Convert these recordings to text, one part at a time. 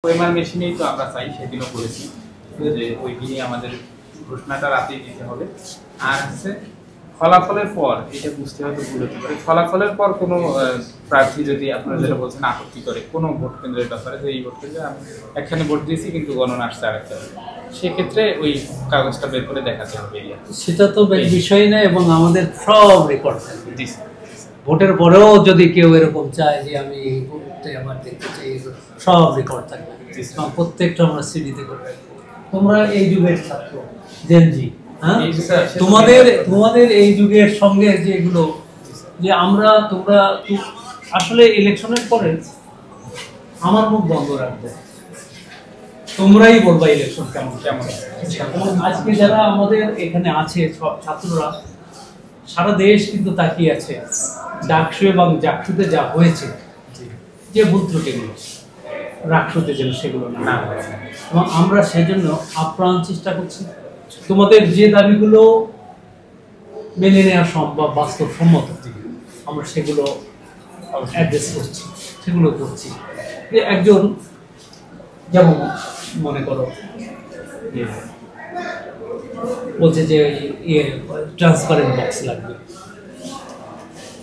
OMR মেশিনেই তো আমরা চাই, সেদিনও করেছি যে ওই দিনই আমাদের ঘোষণাটা রাতেই দিতে হবে। আর হচ্ছে ফলাফলের পর এটা বুঝতে হয়তো ভুল হতে পারে, ফলাফলের পর কোনো প্রার্থী যদি আপনারা যেটা বলছেন আপত্তি করে কোনো ভোট কেন্দ্রের ব্যাপারে, যে এই ভোট কেন্দ্রে আমি একখানে ভোট দিয়েছি কিন্তু গণনা আসছে আরেকটা, সেক্ষেত্রে ওই কাগজটা বের করে দেখাতে হবে। সেটা তো বিষয় না, এবং আমাদের সব রেকর্ড থাকবে। জি স্যার। ভোটের পরেও যদি কেউ এরকম চায় যে আমি ভোটে আমার দেখতে চাই, সব রেকর্ড থাকবে, প্রত্যেকটা আমরা সিডিতে করবে। তোমরা এই যুগের ছাত্র, জেনজি, হ্যাঁ, তোমাদের এই যুগের সঙ্গে যেগুলো যে তোমরা আসলে ইলেকশনের পরে আমার মুখ বন্ধ রাখবে, তোমরাই বলবা ইলেকশন কেমন কেমন। আজকে যারা আমাদের এখানে আছে সব ছাত্ররা, সারা দেশ কিন্তু তাকিয়ে আছে ডাকসু এবং জাকসুতে যা হয়েছে, যে ভুল ত্রুটিগুলো রাকসুতে যেন সেগুলো না হয়, এবং আমরা সেজন্য আপ্রাণ চেষ্টা করছি। তোমাদের যে দাবিগুলো মেনে নেওয়া সম্ভব, বাস্তবসম্মত, আমরা সেগুলো অ্যাড্রেস করছি, সেগুলো করছি। যে একজন যেমন মনে করো বলছে যে ট্রান্সপারেন্ট বক্স লাগবে,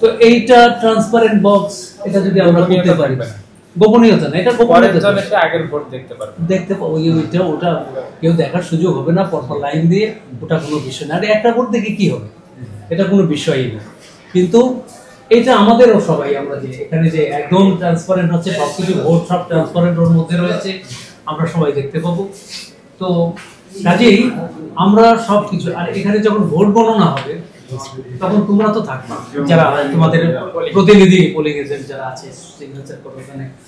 তো এইটা ট্রান্সপারেন্ট বক্স, এটা যদি আমরা করতে পারি, গোপনীয়তা না, এটা গোপনীয়তা, আগের ভোট দেখতে পারবে, দেখতে পাবো ওটা কেউ দেখার সুযোগ হবে না, পরপর লাইন দিয়ে, ওটা কোনো বিষয় না। আর একটা ভোট দেখে কি হবে, এটা কোনো বিষয়ই না। কিন্তু এটা আমাদেরও সবাই, আমরা যে এখানে যে একদম ট্রান্সপারেন্ট হচ্ছে, সবকিছু ভোট সব ট্রান্সপারেন্ট ওর মধ্যে রয়েছে, আমরা সবাই দেখতে পাবো। তো কাজেই আমরা সবকিছু, আর এখানে যখন ভোট গণনা হবে তখন তোমরা তো থাকবে, যারা তোমাদের প্রতিনিধি পোলিং এজেন্ট যারা আছে, সিগনেচার করো, ওখানে